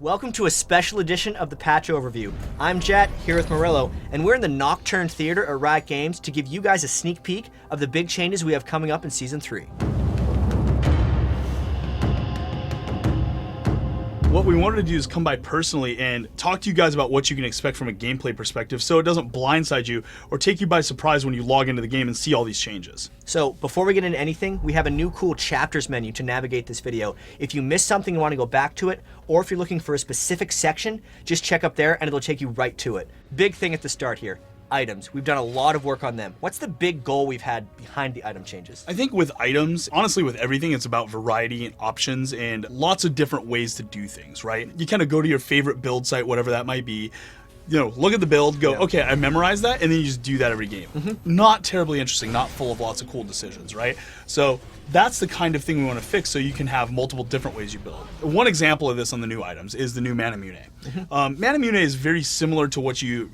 Welcome to a special edition of the Patch Overview. I'm Jatt, here with Morello, and we're in the Nocturne Theater at Riot Games to give you guys a sneak peek of the big changes we have coming up in Season 3. What we wanted to do is come by personally and talk to you guys about what you can expect from a gameplay perspective so it doesn't blindside you or take you by surprise when you log into the game and see all these changes. So before we get into anything, we have a new cool chapters menu to navigate this video. If you missed something and want to go back to it, or if you're looking for a specific section, just check up there and it'll take you right to it. Big thing at the start here. Items. We've done a lot of work on them. What's the big goal we've had behind the item changes? I think with items, honestly with everything, it's about variety and options and lots of different ways to do things, right? You kind of go to your favorite build site, whatever that might be, look at the build, go, okay, I memorized that, and then you just do that every game. Not terribly interesting, not full of lots of cool decisions, right? So that's the kind of thing we want to fix so you can have multiple different ways you build. One example of this on the new items is the new Mana Mune. Mana Mune is very similar to what you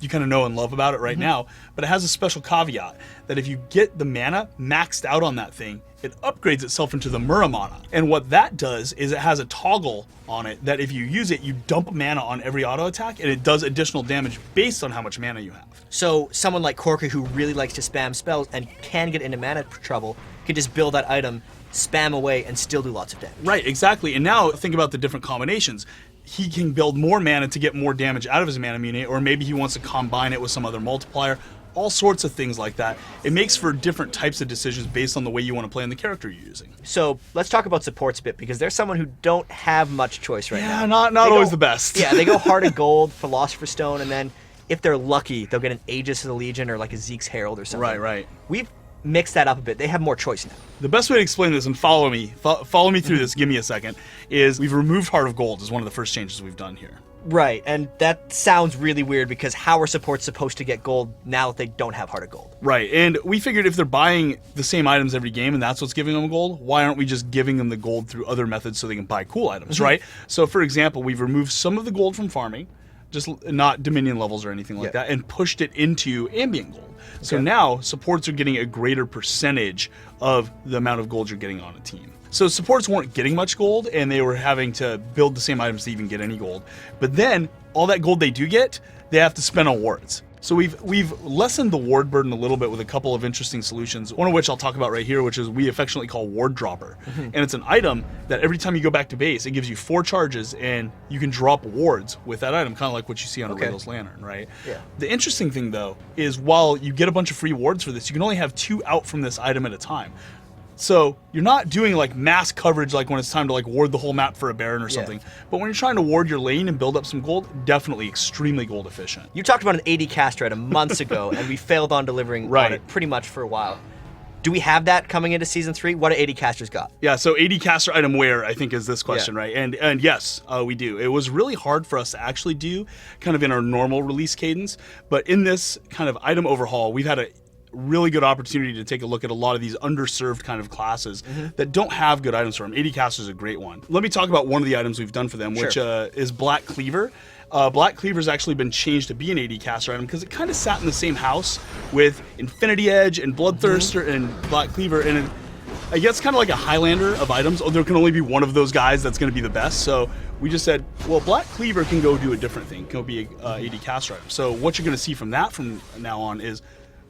kind of know and love about it right now, but it has a special caveat that if you get the mana maxed out on that thing, it upgrades itself into the Muramana. And what that does is it has a toggle on it that if you use it, you dump mana on every auto attack and it does additional damage based on how much mana you have. So someone like Corker who really likes to spam spells and can get into mana trouble can just build that item, spam away, and still do lots of damage. Right, exactly. And now think about the different combinations. He can build more mana to get more damage out of his Mana Mune, or maybe he wants to combine it with some other multiplier. All sorts of things like that. It makes for different types of decisions based on the way you want to play and the character you're using. So let's talk about supports a bit, because there's someone who don't have much choice right now. Yeah, not always the best. Yeah, they go Heart of Gold, Philosopher's Stone, and then if they're lucky, they'll get an Aegis of the Legion or like a Zeke's Herald or something. Right. We've mixed that up a bit. They have more choice now. The best way to explain this, and follow me through this, give me a second, is we've removed Heart of Gold as one of the first changes we've done here. Right, and that sounds really weird because how are supports supposed to get gold now that they don't have Heart of Gold? Right, and we figured if they're buying the same items every game and that's what's giving them gold, why aren't we just giving them the gold through other methods so they can buy cool items, right? So for example, we've removed some of the gold from farming, just not Dominion levels or anything like that, and pushed it into ambient gold. So now supports are getting a greater percentage of the amount of gold you're getting on a team. So supports weren't getting much gold and they were having to build the same items to even get any gold. But then all that gold they do get, they have to spend on wards. So we've lessened the ward burden a little bit with a couple of interesting solutions, one of which I'll talk about right here, which is we affectionately call Ward Dropper. And it's an item that every time you go back to base, it gives you 4 charges and you can drop wards with that item, kind of like what you see on a Rayle's Lantern, right? Yeah. The interesting thing though is while you get a bunch of free wards for this, you can only have 2 out from this item at a time. So you're not doing like mass coverage like when it's time to like ward the whole map for a Baron or something. But when you're trying to ward your lane and build up some gold, definitely extremely gold efficient. You talked about an 80 caster item months ago and we failed on delivering on it pretty much for a while. Do we have that coming into Season 3? What do 80 casters got? Yeah, so 80 caster item where, I think is this question, right? And yes, we do. It was really hard for us to actually do kind of in our normal release cadence. But in this kind of item overhaul, we've had a really good opportunity to take a look at a lot of these underserved kind of classes that don't have good items for them. 80 caster is a great one. Let me talk about one of the items we've done for them, which is Black Cleaver. Black Cleaver's actually been changed to be an 80 caster item because it kind of sat in the same house with Infinity Edge and Bloodthirster and Black Cleaver, and I guess kind of like a Highlander of items. There can only be one of those guys that's going to be the best. So we just said, well, Black Cleaver can go do a different thing. It can go be a 80 caster item. So what you're going to see from that from now on is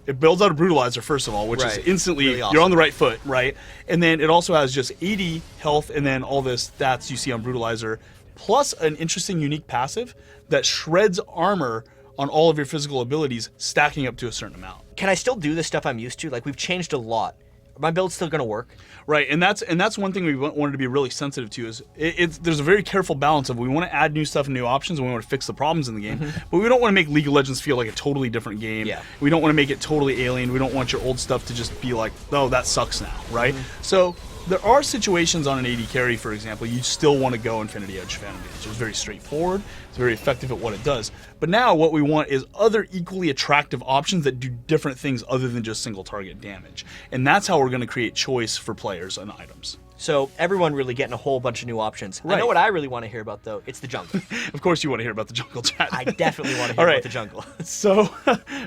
it builds out a Brutalizer, first of all, which is instantly, really awesome. You're on the right foot, right? And then it also has just 80 health and then all the stats you see on Brutalizer, plus an interesting, unique passive that shreds armor on all of your physical abilities, stacking up to a certain amount. Can I still do the stuff I'm used to? Like, we've changed a lot. My build's still going to work. Right, and that's one thing we wanted to be really sensitive to is there's a very careful balance of we want to add new stuff and new options and we want to fix the problems in the game, but we don't want to make League of Legends feel like a totally different game. Yeah. We don't want to make it totally alien. We don't want your old stuff to just be like, oh, that sucks now, right? So there are situations on an 80 carry, for example, you still want to go Infinity Edge Phantom Gauge. It's very straightforward. It's very effective at what it does. But now what we want is other equally attractive options that do different things other than just single target damage. And that's how we're going to create choice for players and items. So everyone really getting a whole bunch of new options. I know Right. what I really want to hear about, though. It's the jungle. Of course you want to hear about the jungle, Jatt. I definitely want to hear All right. about the jungle. So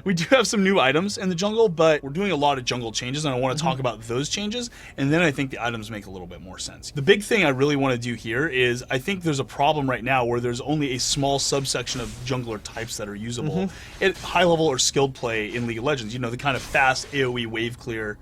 we do have some new items in the jungle, but we're doing a lot of jungle changes, and I want to talk about those changes, and then I think the items make a little bit more sense. The big thing I really want to do here is I think there's a problem right now where there's only a small subsection of jungler types that are usable at high level or skilled play in League of Legends. You know, the kind of fast AoE wave clear,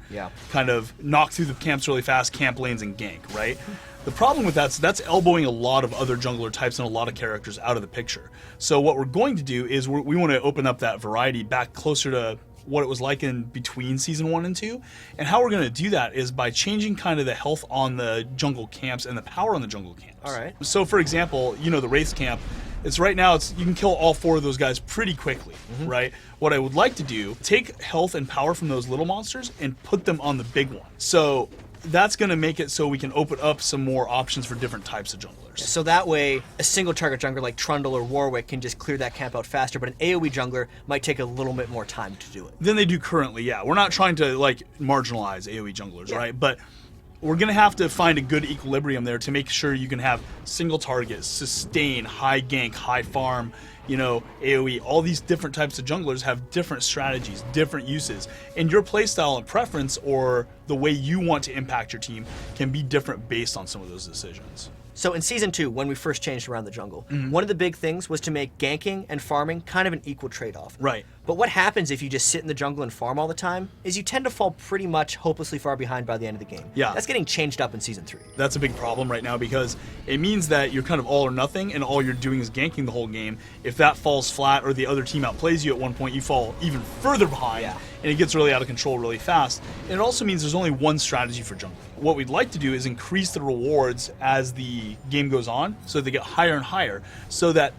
kind of knock through the camps really fast, camp lanes and gank, right? The problem with that's elbowing a lot of other jungler types and a lot of characters out of the picture. So what we're going to do is we want to open up that variety back closer to what it was like in between Season 1 and 2. And how we're going to do that is by changing kind of the health on the jungle camps and the power on the jungle camps. All right. So for example, you know, the Wraith camp, it's right now, you can kill all 4 of those guys pretty quickly, right? What I would like to do, take health and power from those little monsters and put them on the big one. So that's going to make it so we can open up some more options for different types of junglers. So that way, a single target jungler like Trundle or Warwick can just clear that camp out faster, but an AoE jungler might take a little bit more time to do it. Than they do currently, yeah. We're not trying to like marginalize AoE junglers, right? But we're going to have to find a good equilibrium there to make sure you can have single targets, sustain, high gank, high farm, you know, AoE. All these different types of junglers have different strategies, different uses. And your playstyle and preference or the way you want to impact your team can be different based on some of those decisions. So in Season 2, when we first changed around the jungle, one of the big things was to make ganking and farming kind of an equal trade-off. Right. But what happens if you just sit in the jungle and farm all the time is you tend to fall pretty much hopelessly far behind by the end of the game. Yeah. That's getting changed up in Season 3. That's a big problem right now because it means that you're kind of all or nothing and all you're doing is ganking the whole game. If that falls flat or the other team outplays you at one point, you fall even further behind and it gets really out of control really fast. And it also means there's only one strategy for jungling. What we'd like to do is increase the rewards as the game goes on so that they get higher and higher so that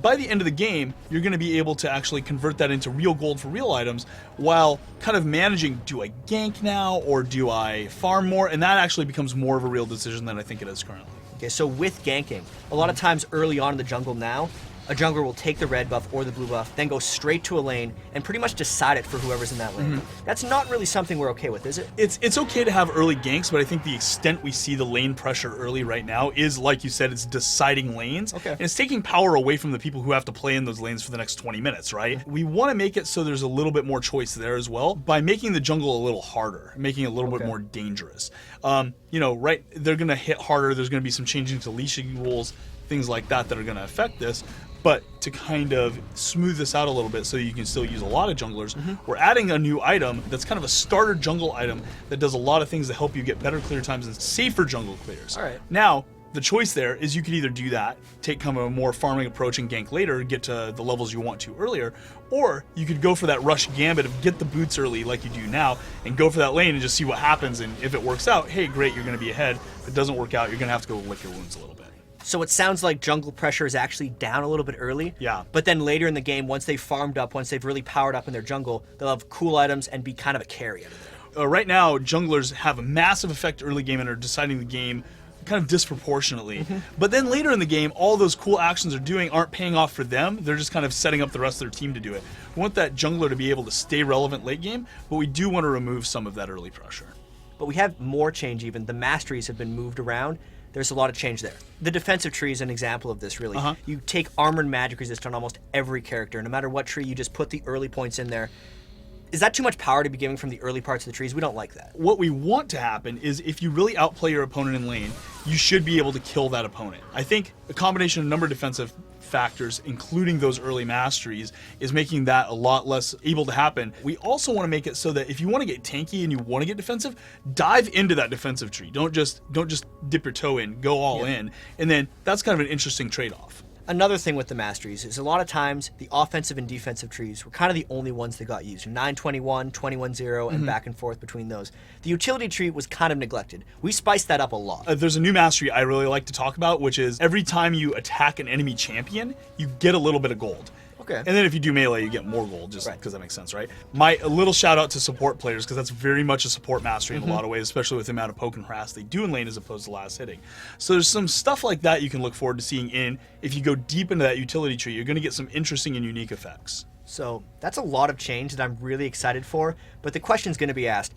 by the end of the game, you're going to be able to actually convert that into real gold for real items while kind of managing, do I gank now or do I farm more? And that actually becomes more of a real decision than I think it is currently. Okay, so with ganking, a lot of times early on in the jungle now, a jungler will take the red buff or the blue buff, then go straight to a lane and pretty much decide it for whoever's in that lane. That's not really something we're okay with, is it? It's okay to have early ganks, but I think the extent we see the lane pressure early right now is, like you said, it's deciding lanes. Okay. And it's taking power away from the people who have to play in those lanes for the next 20 minutes, right? We want to make it so there's a little bit more choice there as well by making the jungle a little harder, making it a little bit more dangerous. You know, right, they're going to hit harder. There's going to be some changing to leashing rules, things like that that are going to affect this. But to kind of smooth this out a little bit so you can still use a lot of junglers, we're adding a new item that's kind of a starter jungle item that does a lot of things to help you get better clear times and safer jungle clears. All right. Now, the choice there is you could either do that, take kind of a more farming approach and gank later, get to the levels you want to earlier, or you could go for that rush gambit of get the boots early like you do now and go for that lane and just see what happens. And if it works out, hey, great, you're going to be ahead. If it doesn't work out, you're going to have to go lick your wounds a little bit. So it sounds like jungle pressure is actually down a little bit early. Yeah. But then later in the game, once they've farmed up, once they've really powered up in their jungle, they'll have cool items and be kind of a carry out of there. Right now, junglers have a massive effect early game and are deciding the game kind of disproportionately. But then later in the game, all those cool actions they're doing aren't paying off for them. They're just kind of setting up the rest of their team to do it. We want that jungler to be able to stay relevant late game, but we do want to remove some of that early pressure. But we have more change even. The masteries have been moved around. There's a lot of change there. The defensive tree is an example of this, really. You take armor and magic resist on almost every character. No matter what tree, you just put the early points in there. Is that too much power to be giving from the early parts of the trees? We don't like that. What we want to happen is if you really outplay your opponent in lane, you should be able to kill that opponent. I think a combination of number of defensive factors, including those early masteries, is making that a lot less able to happen. We also want to make it so that if you want to get tanky and you want to get defensive, dive into that defensive tree. Don't just dip your toe in, go all in. And then that's kind of an interesting trade-off. Another thing with the masteries is a lot of times the offensive and defensive trees were kind of the only ones that got used. 9-21, 21-0, and back and forth between those. The utility tree was kind of neglected. We spiced that up a lot. There's a new mastery I really like to talk about, which is every time you attack an enemy champion, you get a little bit of gold. Okay. And then if you do melee, you get more gold, just because that makes sense, right? A little shout out to support players, because that's very much a support mastery in a lot of ways, especially with the amount of poke and harass they do in lane as opposed to last hitting. So there's some stuff like that you can look forward to seeing in. If you go deep into that utility tree, you're going to get some interesting and unique effects. So that's a lot of change that I'm really excited for, but the question's going to be asked,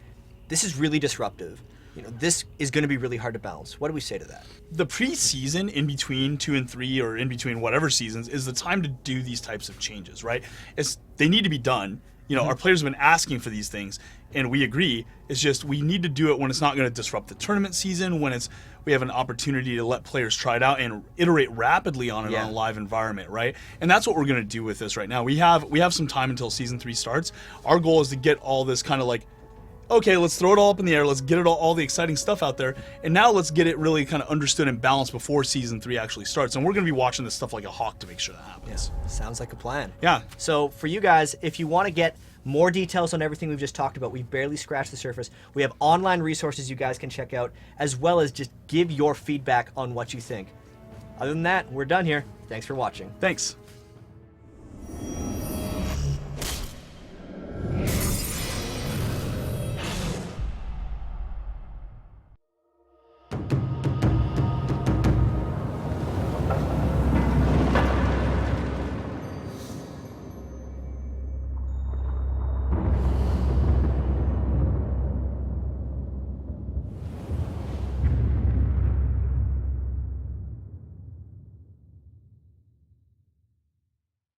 this is really disruptive. this is going to be really hard to balance. What do we say to that? The preseason in between 2 and 3 or in between whatever seasons is the time to do these types of changes, right? They need to be done. Our players have been asking for these things, and we agree. It's just we need to do it when it's not going to disrupt the tournament season, when we have an opportunity to let players try it out and iterate rapidly on it on a live environment, right? And that's what we're going to do with this right now. We have some time until season 3 starts. Our goal is to get all this kind of like, okay, let's throw it all up in the air. Let's get it all the exciting stuff out there. And now let's get it really kind of understood and balanced before season 3 actually starts. And we're going to be watching this stuff like a hawk to make sure that happens. Yeah, sounds like a plan. Yeah. So for you guys, if you want to get more details on everything we've just talked about, we've barely scratched the surface. We have online resources you guys can check out, as well as just give your feedback on what you think. Other than that, we're done here. Thanks for watching. Thanks.